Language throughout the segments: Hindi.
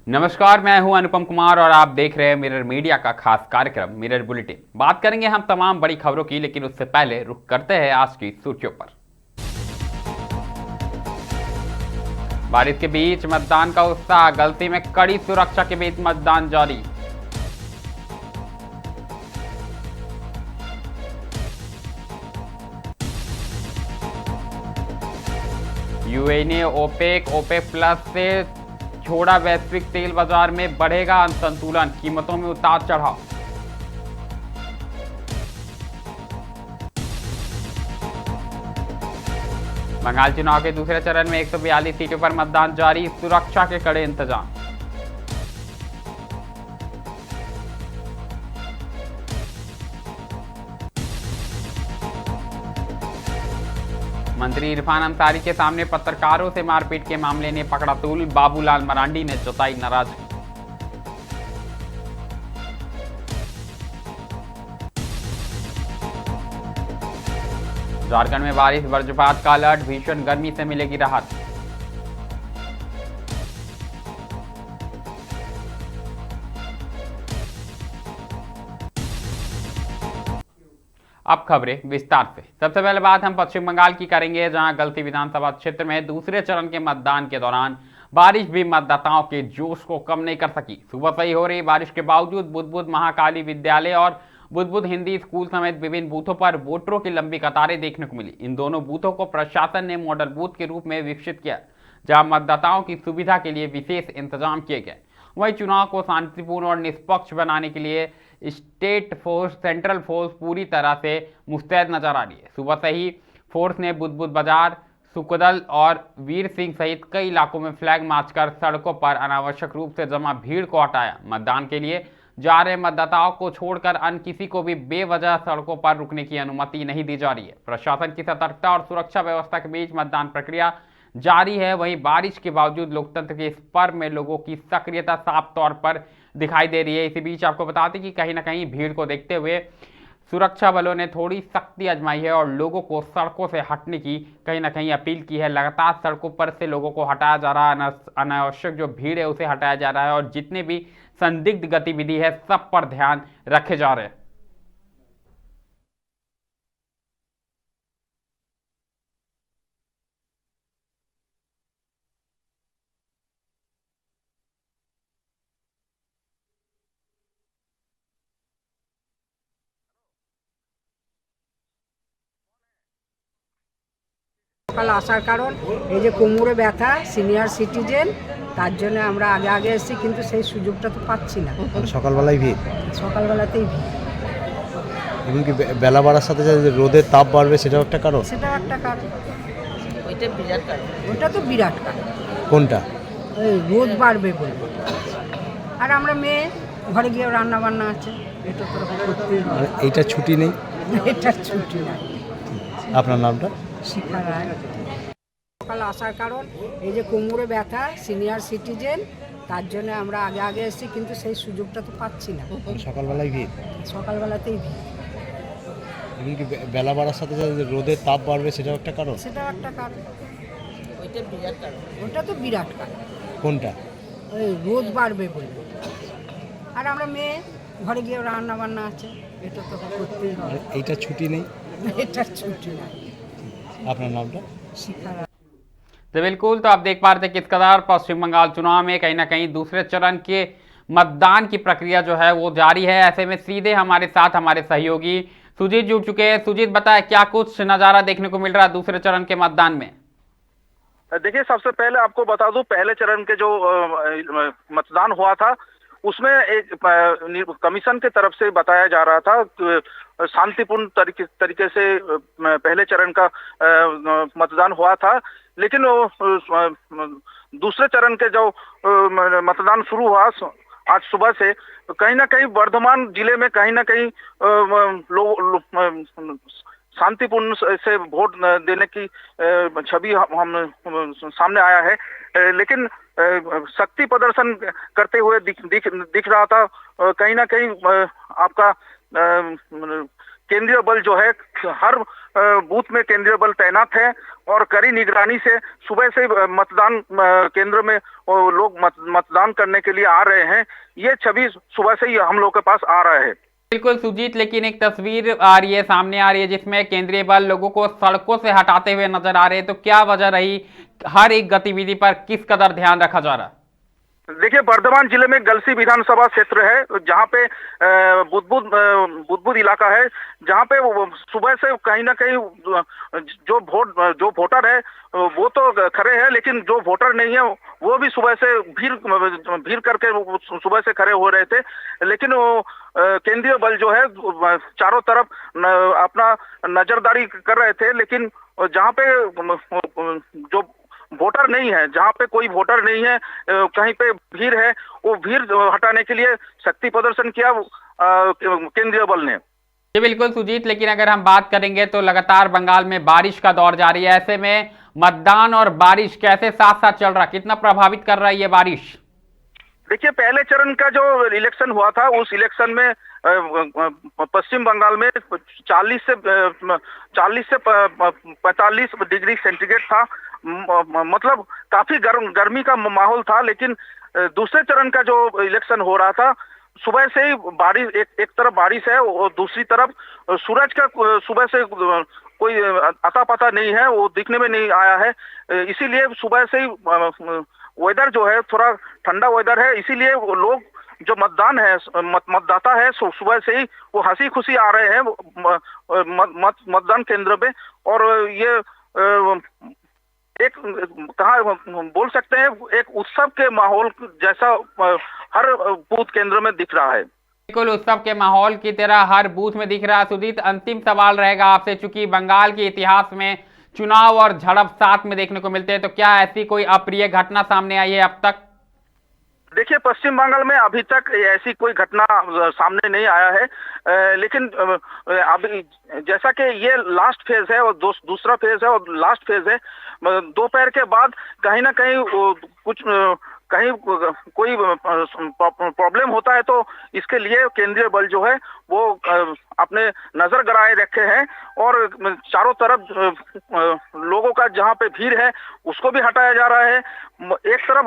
नमस्कार, मैं हूं अनुपम कुमार और आप देख रहे हैं मिरर मीडिया का खास कार्यक्रम मिरर बुलेटिन। बात करेंगे हम तमाम बड़ी खबरों की, लेकिन उससे पहले रुख करते हैं आज की सुर्खियों पर। बारिश के बीच मतदान का उत्साह, गलती में कड़ी सुरक्षा के बीच मतदान जारी। यूएई ने ओपेक प्लस से छोड़ा, वैश्विक तेल बाजार में बढ़ेगा असंतुलन, कीमतों में उतार चढ़ाव। बंगाल चुनाव के दूसरे चरण में 142 सीटों पर मतदान जारी, सुरक्षा के कड़े इंतजाम। मंत्री इरफान अंसारी के सामने पत्रकारों से मारपीट के मामले ने पकड़ा तूल, बाबूलाल मरांडी ने जताई नाराजगी। झारखंड में बारिश, वज्रपात का अलर्ट, भीषण गर्मी से मिलेगी राहत। अब खबरें विस्तार से। सबसे पहले बात हम पश्चिम बंगाल की करेंगे, जहां गलती विधानसभा क्षेत्र में दूसरे चरण के मतदान के दौरान बारिश भी मतदाताओं के जोश को कम नहीं कर सकी। सुबह से ही हो रही बारिश के बावजूद बुद्ध महाकाली विद्यालय और बुद्ध हिंदी स्कूल समेत विभिन्न बूथों पर वोटरों की लंबी कतारें देखने को मिली। इन दोनों बूथों को प्रशासन ने मॉडल बूथ के रूप में विकसित किया, जहां मतदाताओं की सुविधा के लिए विशेष इंतजाम किए गए। वहीं चुनाव को शांतिपूर्ण और निष्पक्ष बनाने के लिए सेंट्रल फोर्स पूरी तरह से मुस्तैद नजर आ रही है। सुबह से ही फोर्स ने बुद्ध बाजार, सुकदल और वीर सिंह सहित कई इलाकों में फ्लैग मार्च कर सड़कों पर अनावश्यक रूप से जमा भीड़ को हटाया। मतदान के लिए जा रहे मतदाताओं को छोड़कर अन्य किसी को भी बेवजह सड़कों पर रुकने की अनुमति नहीं दी जा रही है। प्रशासन की सतर्कता और सुरक्षा व्यवस्था के बीच मतदान प्रक्रिया जारी है। वहीं बारिश के बावजूद लोकतंत्र के इस पर्व में लोगों की सक्रियता साफ तौर पर दिखाई दे रही है। इसी बीच आपको बता दें कि कहीं ना कहीं भीड़ को देखते हुए सुरक्षा बलों ने थोड़ी सख्ती आजमाई है और लोगों को सड़कों से हटने की कहीं ना कहीं अपील की है। लगातार सड़कों पर से लोगों को हटाया जा रहा है, अनावश्यक जो भीड़ है उसे हटाया जा रहा है और जितने भी संदिग्ध गतिविधि है सब पर ध्यान रखे जा रहे हैं। সকাল আসার কারণ এই যে কোমরে ব্যথা, সিনিয়র সিটিজেন, তার জন্য আমরা আগে আগে এসেছি, কিন্তু সেই সুযোগটা তো পাচ্ছি না। সকালবেলায় ভিড়, সকালবেলাতেই ভিড়, এমনকি বেলা বাড়ার সাথে সাথে রোদের তাপ বাড়বে, সেটাও একটা কারণ। সেটাও একটা কারণ। ওইটা তো বিরাট কারণ। কোনটা? ওই রোদ বাড়বে বলে। আর আমরা মেয়ে, ঘরে গিয়ে রান্না বান্না আছে, এটা তো করতেই হবে। এইটা ছুটি নেই, এটা ছুটি নাই। আপনার নামটা? শিখা রায়। সকাল আসার কারণ এই যে কোমরে ব্যথা, সিনিয়র সিটিজেন, তার জন্য আমরা আগে আগে এসেছি, কিন্তু সেই সুযোগটা তো পাচ্ছি না। সকালবেলায় ভিড়, সকালবেলাতেই ভিড়, এমনকি বেলা বাড়ার সাথে সাথে রোদের তাপ বাড়বে, সেটাও একটা কারণ। সেটাও একটা কারণ। ওটা তো বিরাট কারণ। কোনটা? ওই রোদ বাড়বে বলে। আর আমরা মেয়ে, ঘরে গিয়ে রান্না বান্না আছে, এটা তো করতেই হবে। এইটা ছুটি নেই, এটা ছুটি নাই। আপনার নামটা? শিখা রায়। तो बिल्कुल, तो आप देख पा रहे थे किस कदर पश्चिम बंगाल चुनाव में कहीं ना कहीं दूसरे चरण के मतदान की प्रक्रिया जो है वो जारी है। ऐसे में सीधे हमारे साथ हमारे सहयोगी सुजीत जुड़ चुके हैं। सुजीत, बताए क्या कुछ नजारा देखने को मिल रहा है दूसरे चरण के मतदान में? देखिए, सबसे पहले आपको बता दूं, पहले चरण के जो मतदान हुआ था उसमें एक कमीशन की तरफ से बताया जा रहा था शांतिपूर्ण तरीके से पहले चरण का मतदान हुआ था। लेकिन दूसरे चरण के जो मतदान शुरू हुआ आज सुबह से, कहीं ना कहीं वर्धमान जिले में कहीं ना कहीं शांतिपूर्ण से वोट देने की छवि हम सामने आया है। लेकिन शक्ति प्रदर्शन करते हुए दिख रहा था कहीं ना कहीं आपका केंद्रीय बल जो है हर बूथ में केंद्रीय बल तैनात है और कड़ी निगरानी से सुबह से मतदान केंद्र में लोग मतदान करने के लिए आ रहे हैं। ये छवि सुबह से ही हम लोग के पास आ रहा है। बिल्कुल सुजीत, लेकिन एक तस्वीर आ रही है, सामने आ रही है, जिसमें केंद्रीय बल लोगों को सड़कों से हटाते हुए नजर आ रहे हैं। तो क्या वजह रही, हर एक गतिविधि पर किस कदर ध्यान रखा जा रहा है? देखिए, बर्धमान जिले में गलसी विधानसभा क्षेत्र है, जहाँ पे बुदबुद इलाका है, जहाँ पे सुबह से कहीं ना कहीं जो वोटर है वो तो खड़े हैं, लेकिन जो वोटर नहीं है वो भी सुबह से भीड़ करके सुबह से खड़े हो रहे थे। लेकिन वो केंद्रीय बल जो है चारों तरफ अपना नजरदारी कर रहे थे, लेकिन जहाँ पे जो वोटर नहीं है, जहाँ पे कोई वोटर नहीं है, कहीं पे भीड़ है, वो भीड़ हटाने के लिए शक्ति प्रदर्शन किया केंद्रीय बल ने। जी बिल्कुल सुजीत, लेकिन अगर हम बात करेंगे तो लगातार बंगाल में बारिश का दौर जारी है। ऐसे में मतदान और बारिश कैसे साथ साथ चल रहा, कितना प्रभावित कर रहा है ये बारिश? देखिए, पहले चरण का जो इलेक्शन हुआ था, उस इलेक्शन में पश्चिम बंगाल में 40 से 45 डिग्री सेंटीग्रेड था, मतलब काफी गर्मी का माहौल था। लेकिन दूसरे चरण का जो इलेक्शन हो रहा था, सुबह से ही बारिश, एक तरफ बारिश है और दूसरी तरफ सूरज का सुबह से कोई अता पता नहीं है, वो दिखने में नहीं आया है। इसीलिए सुबह से ही वेदर जो है थोड़ा ठंडा वेदर है, इसीलिए वो लोग जो मतदान है मतदाता है सुबह से ही वो हंसी खुशी आ रहे हैं मतदान केंद्र पे। और ये एक कहा बोल सकते हैं एक उत्सव के माहौल जैसा हर बूथ केंद्र में दिख रहा है। बिल्कुल उत्सव के माहौल की तरह हर बूथ में दिख रहा है। सुजीत, अंतिम सवाल रहेगा आपसे, चूंकि बंगाल के इतिहास में चुनाव और झड़प साथ में देखने को मिलते हैं, तो क्या ऐसी कोई अप्रिय घटना सामने आई है अब तक? देखिए, पश्चिम बंगाल में अभी तक ऐसी कोई घटना सामने नहीं आया है, लेकिन अभी जैसा कि ये लास्ट फेज है और दूसरा फेज है और लास्ट फेज है, दोपहर के बाद कहीं ना कहीं कुछ कहीं कोई प्रॉब्लम होता है तो इसके लिए केंद्रीय बल जो है वो अपने नजर गड़ाए रखे हैं और चारों तरफ लोगों का जहां पे भीड़ है उसको भी हटाया जा रहा है। एक तरफ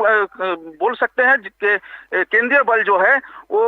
बोल सकते हैं कि केंद्रीय बल जो है वो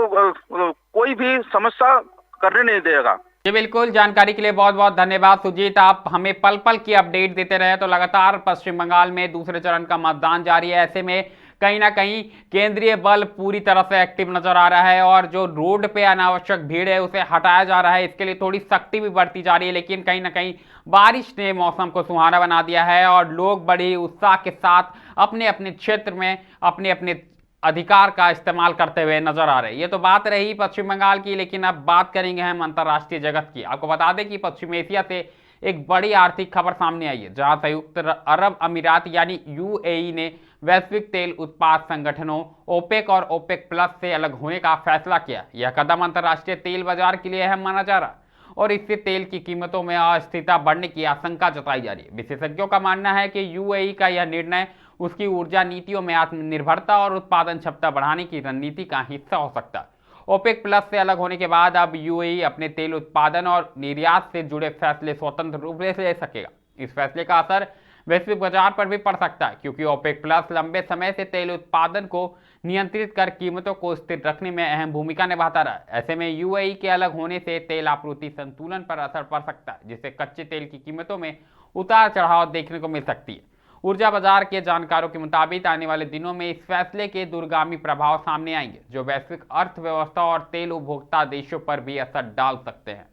कोई भी समस्या करने नहीं देगा। जी बिल्कुल, जानकारी के लिए बहुत बहुत धन्यवाद सुजीत। आप हमें पल पल की अपडेट देते रहे। तो लगातार पश्चिम बंगाल में दूसरे चरण का मतदान जारी है। ऐसे में कहीं ना कहीं केंद्रीय बल पूरी तरह से एक्टिव नजर आ रहा है और जो रोड पे अनावश्यक भीड़ है उसे हटाया जा रहा है। इसके लिए थोड़ी सख्ती भी बढ़ती जा रही है, लेकिन कहीं ना कहीं बारिश ने मौसम को सुहाना बना दिया है और लोग बड़ी उत्साह के साथ अपने अपने क्षेत्र में अपने अपने अधिकार का इस्तेमाल करते हुए नजर आ रहे हैं। ये तो बात रही पश्चिम बंगाल की, लेकिन अब बात करेंगे हम अंतर्राष्ट्रीय जगत की। आपको बता दें कि पश्चिम एशिया से एक बड़ी आर्थिक खबर सामने आई है, जहां संयुक्त अरब अमीरात यानी यूएई ने वैश्विक तेल उत्पाद संगठनों ओपेक और ओपेक प्लस से अलग होने का फैसला किया। यह कदम अंतर्राष्ट्रीय तेल बाजार के लिए अहम माना जा रहा है और इससे तेल की कीमतों में अस्थिरता बढ़ने की आशंका जताई जा रही है। विशेषज्ञों का मानना है कि यूएई का यह निर्णय उसकी ऊर्जा नीतियों में आत्मनिर्भरता और उत्पादन क्षमता बढ़ाने की रणनीति का हिस्सा हो सकता है। ओपेक प्लस से अलग होने के बाद अब यूएई अपने तेल उत्पादन और निर्यात से जुड़े फैसले स्वतंत्र रूप से ले सकेगा। इस फैसले का असर वैश्विक बाजार पर भी पड़ सकता है, क्योंकि ओपेक प्लस लंबे समय से तेल उत्पादन को नियंत्रित कर कीमतों को स्थिर रखने में अहम भूमिका निभाता रहा है। ऐसे में यूएई के अलग होने से तेल आपूर्ति संतुलन पर असर पड़ सकता है, जिससे कच्चे तेल की कीमतों में उतार चढ़ाव देखने को मिल सकती है। ऊर्जा बाजार के जानकारों के मुताबिक आने वाले दिनों में इस फैसले के दूरगामी प्रभाव सामने आएंगे, जो वैश्विक अर्थव्यवस्था और तेल उपभोक्ता देशों पर भी असर डाल सकते हैं।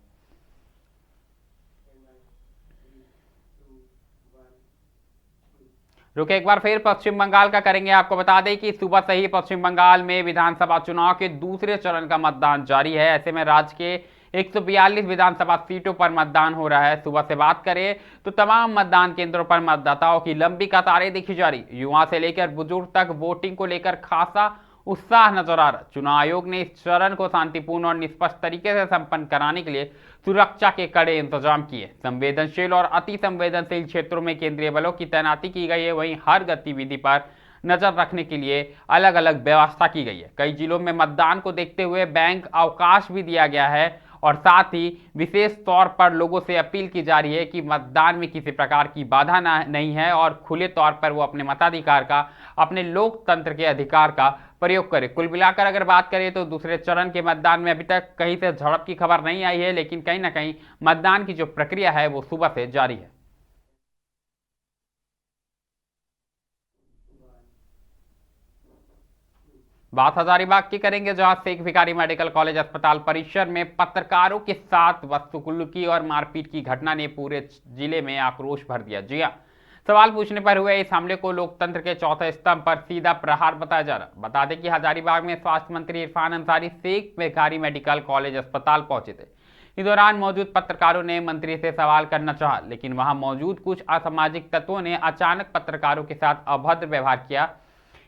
रुके एक बार फिर पश्चिम बंगाल का करेंगे। आपको बता दें कि सुबह से ही पश्चिम बंगाल में विधानसभा चुनाव के दूसरे चरण का मतदान जारी है। ऐसे में राज्य के 142 विधानसभा सीटों पर मतदान हो रहा है। सुबह से बात करें तो तमाम मतदान केंद्रों पर मतदाताओं की लंबी कतारें देखी जा रही। युवा से लेकर बुजुर्ग तक वोटिंग को लेकर खासा उत्साह नजर आ रहा। चुनाव आयोग ने इस चरण को शांतिपूर्ण और निष्पक्ष तरीके से संपन्न कराने के लिए सुरक्षा के कड़े इंतजाम किए। संवेदनशील और अति संवेदनशील क्षेत्रों में केंद्रीय बलों की तैनाती की गई है। वहीं हर गतिविधि पर नजर रखने के लिए अलग अलग व्यवस्था की गई है। कई जिलों में मतदान को देखते हुए बैंक अवकाश भी दिया गया है और साथ ही विशेष तौर पर लोगों से अपील की जा रही है कि मतदान में किसी प्रकार की बाधा नहीं है और खुले तौर पर वो अपने मताधिकार का, अपने लोकतंत्र के अधिकार का प्रयोग करें। कुल मिलाकर अगर बात करें तो दूसरे चरण के मतदान में अभी तक कहीं से झड़प की खबर नहीं आई है, लेकिन कहीं ना कहीं मतदान की जो प्रक्रिया है वो सुबह से जारी है। बात हजारीबाग की करेंगे, जहां शेख भिखारी मेडिकल कॉलेज अस्पताल परिसर में पत्रकारों के साथ बदसलूकी और मारपीट की घटना ने पूरे जिले में आक्रोश भर दिया। जी हां, सवाल पूछने पर हुए इस हमले को लोकतंत्र के चौथे स्तंभ पर सीधा प्रहार बताया जा रहा। बता दें कि हजारीबाग में स्वास्थ्य मंत्री इरफान अंसारी शेख भिखारी मेडिकल कॉलेज अस्पताल पहुंचे थे। इस दौरान मौजूद पत्रकारों ने मंत्री से सवाल करना चाहा, लेकिन वहां मौजूद कुछ असामाजिक तत्वों ने अचानक पत्रकारों के साथ अभद्र व्यवहार किया।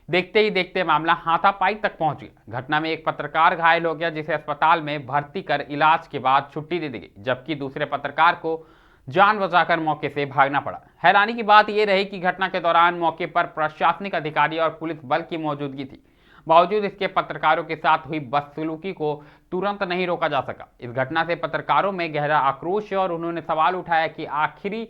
देखते ही देखते मामला हाथापाई तक पहुंच गया। घटना में एक पत्रकार घायल हो गया, जिसे अस्पताल में भर्ती कर इलाज के बाद छुट्टी दे दी गई, जबकि दूसरे पत्रकार को जान बचाकर मौके से भागना पड़ा। हैरानी की बात यह रही कि घटना के दौरान मौके पर प्रशासनिक अधिकारी और पुलिस बल की मौजूदगी थी। बावजूद इसके पत्रकारों के साथ हुई बदसलूकी को तुरंत नहीं रोका जा सका। इस घटना से पत्रकारों में गहरा आक्रोश है और उन्होंने सवाल उठाया कि आखिरी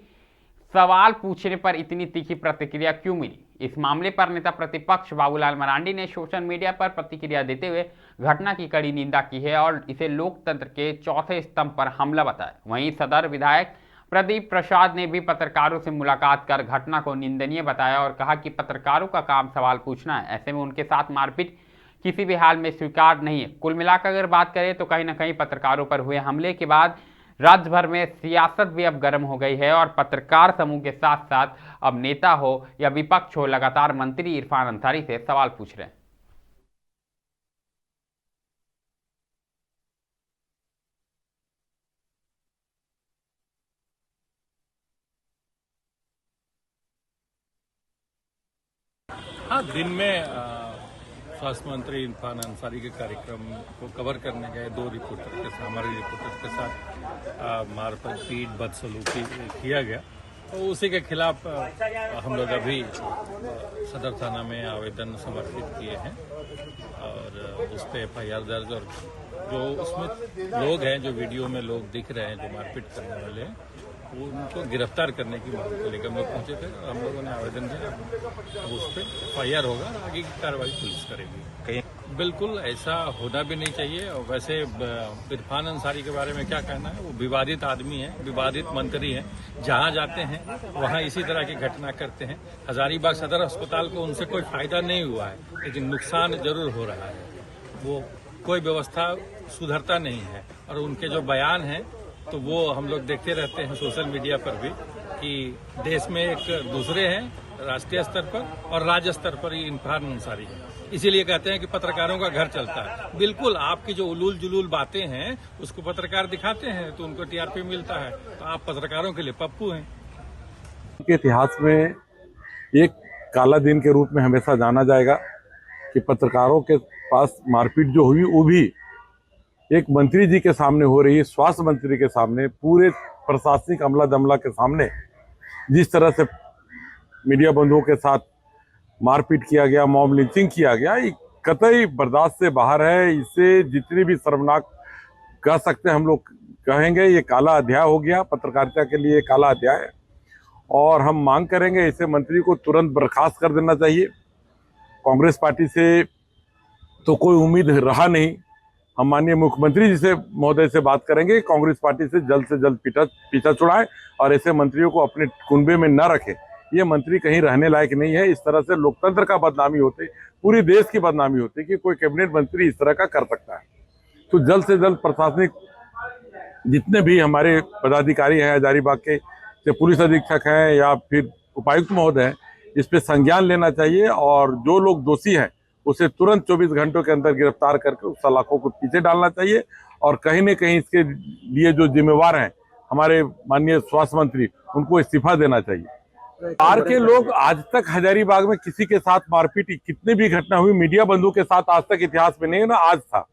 सवाल पूछने पर इतनी तीखी प्रतिक्रिया क्यों मिली। इस मामले पर नेता प्रतिपक्ष बाबूलाल मरांडी ने सोशल मीडिया पर प्रतिक्रिया देते हुए घटना की कड़ी निंदा की है और इसे लोकतंत्र के चौथे स्तंभ पर हमला बताया। वहीं सदर विधायक प्रदीप प्रसाद ने भी पत्रकारों से मुलाकात कर घटना को निंदनीय बताया और कहा कि पत्रकारों का काम सवाल पूछना है, ऐसे में उनके साथ मारपीट किसी भी हाल में स्वीकार नहीं है। कुल मिलाकर अगर बात करें तो कहीं ना कहीं पत्रकारों पर हुए हमले के बाद राज्य भर में सियासत भी अब गर्म हो गई है और पत्रकार समूह के साथ साथ अब नेता हो या विपक्ष हो, लगातार मंत्री इरफान अंसारी से सवाल पूछ रहे हैं। हाँ, दिन में स्वास्थ्य मंत्री इरफान अंसारी के कार्यक्रम को कवर करने गए दो रिपोर्टर के साथ, हमारे रिपोर्टर के साथ मारपीट बदसलूकी किया गया, तो उसी के खिलाफ हम लोग अभी सदर थाना में आवेदन समर्पित किए हैं और उस पर FIR दर्ज, और जो उसमें लोग हैं, जो वीडियो में लोग दिख रहे हैं जो मारपीट करने वाले हैं, उनको गिरफ्तार करने की मांग को लेकर हम लोग पहुंचे थे। हम लोगों ने आवेदन दिया, अब उस पर FIR होगा और आगे की कार्रवाई पुलिस करेगी। बिल्कुल ऐसा होना भी नहीं चाहिए। और वैसे इरफान अंसारी के बारे में क्या कहना है, वो विवादित आदमी है, विवादित मंत्री हैं, जहां जाते हैं वहां इसी तरह की घटना करते हैं। हजारीबाग सदर अस्पताल को उनसे कोई फायदा नहीं हुआ है, लेकिन नुकसान जरूर हो रहा है। वो कोई व्यवस्था सुधरता नहीं है और उनके जो बयान हैं तो वो हम लोग देखते रहते हैं सोशल मीडिया पर भी कि देश में एक दूसरे हैं राष्ट्रीय स्तर पर और राज्य स्तर पर इरफान अंसारी है। इसीलिए कहते हैं कि पत्रकारों का घर चलता है। बिल्कुल, आपकी जो उलूल जुलूल बातें हैं उसको पत्रकार दिखाते हैं तो उनको TRP मिलता है, तो आप पत्रकारों के लिए पप्पू हैं। के इतिहास में एक काला दिन के रूप में हमेशा जाना जाएगा कि पत्रकारों के पास मारपीट जो हुई वो भी एक मंत्री जी के सामने हो रही है, स्वास्थ्य मंत्री के सामने, पूरे प्रशासनिक अमला दमला के सामने जिस तरह से मीडिया बंधुओं के साथ मारपीट किया गया, मॉब लिंचिंग किया गया, ये कतई बर्दाश्त से बाहर है। इसे जितनी भी शर्मनाक कह सकते हैं हम लोग कहेंगे, ये काला अध्याय हो गया, पत्रकारिता के लिए काला अध्याय है और हम मांग करेंगे ऐसे मंत्री को तुरंत बर्खास्त कर देना चाहिए। कांग्रेस पार्टी से तो कोई उम्मीद रहा नहीं। हम माननीय मुख्यमंत्री जी से महोदय से बात करेंगे, कांग्रेस पार्टी से जल्द पीछा छुड़ाएं और ऐसे मंत्रियों को अपने कुनबे में न रखें। ये मंत्री कहीं रहने लायक नहीं है। इस तरह से लोकतंत्र का बदनामी होती, पूरी देश की बदनामी होती कि कोई कैबिनेट मंत्री इस तरह का कर सकता है। तो जल्द से जल्द प्रशासनिक जितने भी हमारे पदाधिकारी हैं हजारीबाग के, चाहे पुलिस अधीक्षक हैं या फिर उपायुक्त महोदय हैं, इस पे संज्ञान लेना चाहिए और जो लोग दोषी हैं उसे तुरंत 24 घंटों के अंदर गिरफ्तार करके उस सलाखों को पीछे डालना चाहिए और कहीं न कहीं इसके लिए जो जिम्मेवार हैं हमारे माननीय स्वास्थ्य मंत्री, उनको इस्तीफा देना चाहिए। बाहर के लोग आज तक हजारीबाग में किसी के साथ मारपीट, कितनी भी घटना हुई मीडिया बंधु के साथ आज तक इतिहास में नहीं ना, आज था।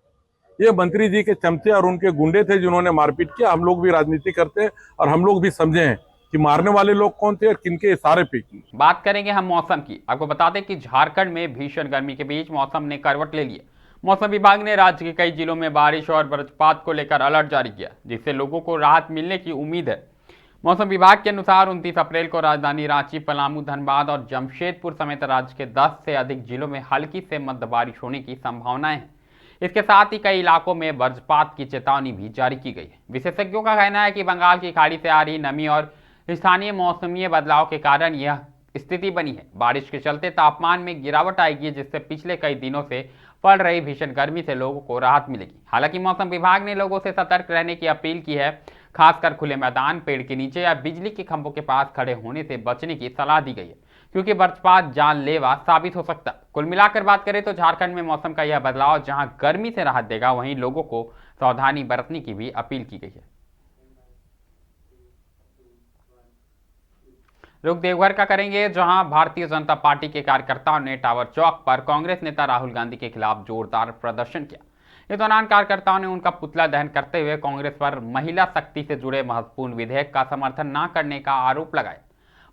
ये मंत्री जी के चमचे और उनके गुंडे थे जिन्होंने मारपीट किया। हम लोग भी राजनीति करते हैं और हम लोग भी समझे हैं कि मारने वाले लोग कौन थे और किनके इशारे पे की। बात करेंगे हम मौसम की। आपको बता दें कि झारखंड में भीषण गर्मी के बीच मौसम ने करवट ले ली है। मौसम विभाग ने राज्य के कई जिलों में बारिश और वज्रपात को लेकर अलर्ट जारी किया, जिससे लोगों को राहत मिलने की उम्मीद है। मौसम विभाग के अनुसार 29 अप्रैल को राजधानी रांची, पलामू, धनबाद और जमशेदपुर समेत राज्य के 10 से अधिक जिलों में हल्की से मध्य बारिश होने की संभावनाएं हैं। इसके साथ ही कई इलाकों में वज्रपात की चेतावनी भी जारी की गई है। विशेषज्ञों का कहना है कि बंगाल की खाड़ी से आ रही नमी और स्थानीय मौसमीय बदलाव के कारण यह स्थिति बनी है। बारिश के चलते तापमान में गिरावट आएगी, जिससे पिछले कई दिनों से पड़ रही भीषण गर्मी से लोगों को राहत मिलेगी। हालांकि मौसम विभाग ने लोगों से सतर्क रहने की अपील की है। खासकर खुले मैदान, पेड़ के नीचे या बिजली के खंभों के पास खड़े होने से बचने की सलाह दी गई है, क्योंकि वज्रपात जानलेवा साबित हो सकता है। कुल मिलाकर बात करें तो झारखंड में मौसम का यह बदलाव जहां गर्मी से राहत देगा, वहीं लोगों को सावधानी बरतने की भी अपील की गई है। रुख देवघर का करेंगे, जहां भारतीय जनता पार्टी के कार्यकर्ताओं ने टावर चौक पर कांग्रेस नेता राहुल गांधी के खिलाफ जोरदार प्रदर्शन किया। इस दौरान कार्यकर्ताओं ने उनका पुतला दहन करते हुए कांग्रेस पर महिला शक्ति से जुड़े महत्वपूर्ण विधेयक का समर्थन न करने का आरोप लगाया।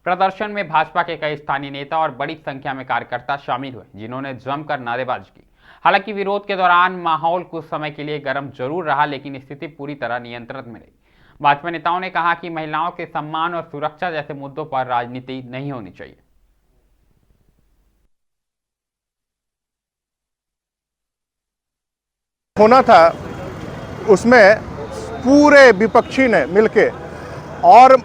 प्रदर्शन में भाजपा के कई स्थानीय नेता और बड़ी संख्या में कार्यकर्ता शामिल हुए, जिन्होंने जमकर नारेबाजी की। हालांकि विरोध के दौरान माहौल कुछ समय के लिए गर्म जरूर रहा, लेकिन स्थिति पूरी तरह नियंत्रण में रही। भाजपा नेताओं ने कहा कि महिलाओं के सम्मान और सुरक्षा जैसे मुद्दों पर राजनीति नहीं होनी चाहिए। होना था उसमें पूरे विपक्षी ने मिलके, और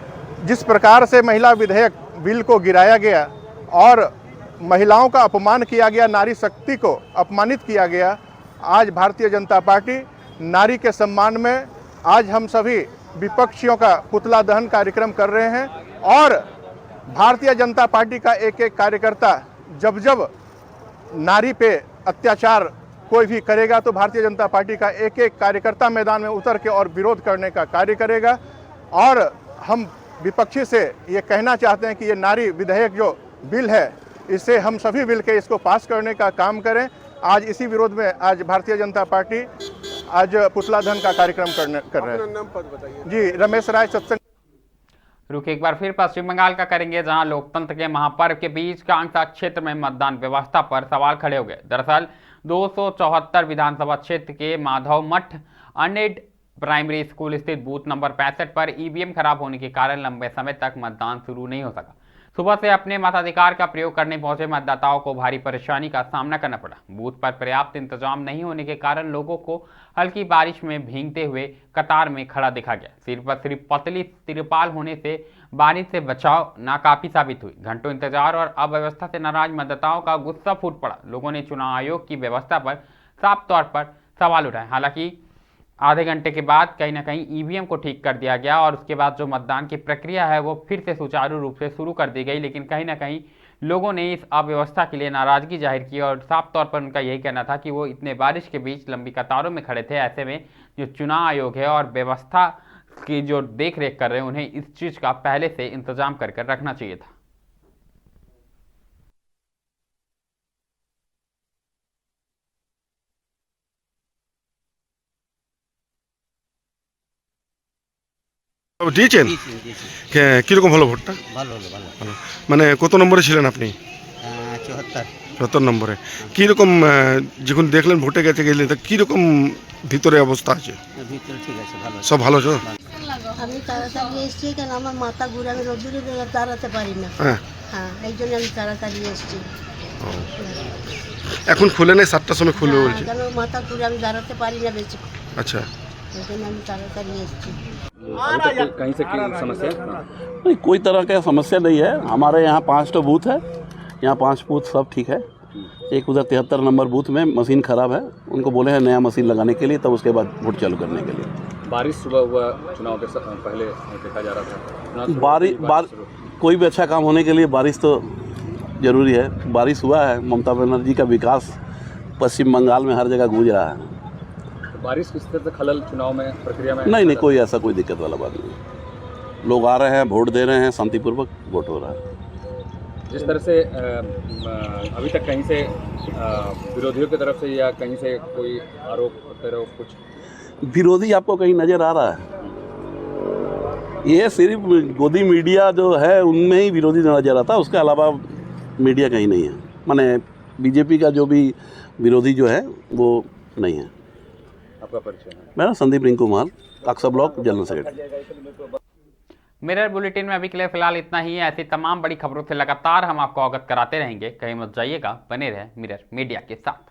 जिस प्रकार से महिला विधेयक बिल को गिराया गया और महिलाओं का अपमान किया गया, नारी शक्ति को अपमानित किया गया, आज भारतीय जनता पार्टी नारी के सम्मान में आज हम सभी विपक्षियों का पुतला दहन कार्यक्रम कर रहे हैं। और भारतीय जनता पार्टी का एक एक कार्यकर्ता जब जब नारी पे अत्याचार कोई भी करेगा तो भारतीय जनता पार्टी का एक एक कार्यकर्ता मैदान में उतर के और विरोध करने का कार्य करेगा। और हम विपक्षी से ये कहना चाहते हैं कि ये नारी विधेयक जो बिल है, इससे हम सभी मिलकर इसको पास करने का काम करें। आज इसी विरोध में आज भारतीय जनता पार्टी आज पुतला दहन का कार्यक्रम कर रहे हैं। जी, रमेश राय, सत्संग। रुख एक बार फिर पश्चिम बंगाल का करेंगे, जहां लोकतंत्र के महापर्व के बीच कांगड़ा क्षेत्र में मतदान व्यवस्था पर सवाल खड़े हो गए। दरअसल 274 विधानसभा क्षेत्र के माधव मठ अनएड प्राइमरी स्कूल स्थित बूथ नंबर 65 पर ईवीएम खराब होने के कारण लंबे समय तक मतदान शुरू नहीं हो सका। सुबह से अपने मताधिकार का प्रयोग करने पहुंचे मतदाताओं को भारी परेशानी का सामना करना पड़ा। बूथ पर पर्याप्त इंतजाम नहीं होने के कारण लोगों को हल्की बारिश में भीगते हुए कतार में खड़ा देखा गया। सिर पर सिर्फ पतली तिरपाल होने से बारिश से बचाव नाकाफी साबित हुई। घंटों इंतजार और अव्यवस्था से नाराज मतदाताओं का गुस्सा फूट पड़ा। लोगों ने चुनाव आयोग की व्यवस्था पर साफ तौर पर सवाल उठाए। हालांकि आधे घंटे के बाद कहीं ना कहीं ईवीएम को ठीक कर दिया गया और उसके बाद जो मतदान की प्रक्रिया है वो फिर से सुचारू रूप से शुरू कर दी गई। लेकिन कहीं ना कहीं लोगों ने इस अव्यवस्था के लिए नाराजगी जाहिर की और साफ तौर पर उनका यही कहना था कि वो इतने बारिश के बीच लंबी कतारों में खड़े थे। ऐसे में जो चुनाव आयोग है और व्यवस्था की जो देख रेख कर रहे हैं, उन्हें इस चीज़ का पहले से इंतजाम कर रखना चाहिए था। দিয়েছেন? কিরকম হলো ভোটটা? ভালো হলো, ভালো। ভালো। মানে কত নম্বরে ছিলেন আপনি? 74। 74 নম্বরে। কীরকম যখন দেখলেন ভোটে গেলেন তা কীরকম ভিতরে অবস্থা আছে? ভিতরে ঠিক আছে, ভালো আছে। সব ভালো তো? আমি তাড়াতাড়ি এসেছি, কেন আমার মাথা ঘুরে, আমি রোদ্দুরে দাঁড়াতে পারি না। হ্যাঁ, হ্যাঁ, এই জন্য আমি তাড়াতাড়ি এসেছি। এখন খুলে নেই, 7টার সময় খুলবে বলছে। কেন মাথা ঘুরে আমি দাঁড়াতে পারি না বেশি, আচ্ছা, এই জন্য আমি তাড়াতাড়ি এসেছি। कहीं से समस्या नहीं, कोई तरह का समस्या नहीं है। हमारे यहाँ 5 तो बूथ है, यहाँ 5 बूथ सब ठीक है। एक उधर 73 नंबर बूथ में मशीन ख़राब है, उनको बोले हैं नया मशीन लगाने के लिए, तब उसके बाद वोट चालू करने के लिए। बारिश सुबह हुआ चुनाव के पहले देखा जा रहा था। कोई भी अच्छा काम होने के लिए बारिश तो ज़रूरी है। बारिश हुआ है, ममता बनर्जी का विकास पश्चिम बंगाल में हर जगह गूंज रहा है। बारिश किस तरह से खलल चुनाव में प्रक्रिया में? नहीं, कोई ऐसा कोई दिक्कत वाला बात नहीं। लोग आ रहे हैं, वोट दे रहे हैं, शांतिपूर्वक वोट हो रहा है। जिस तरह से अभी तक कहीं से विरोधियों की तरफ से या कहीं से कोई आरोप प्रत्यारोप कुछ? विरोधी आपको कहीं नज़र आ रहा है? ये सिर्फ गोदी मीडिया जो है उनमें ही विरोधी नज़र आता है, उसके अलावा मीडिया कहीं नहीं है। माने बीजेपी का जो भी विरोधी जो है वो नहीं है। आपका परिचय है? मेरा Sandeep Rinku Kumar, Kaksa block general secretary. Mirror bulletin में अभी के लिए फिलहाल इतना ही है। ऐसी तमाम बड़ी खबरों से लगातार हम आपको अवगत कराते रहेंगे। कहीं मत जाइएगा, बने रहे मिरर मीडिया के साथ।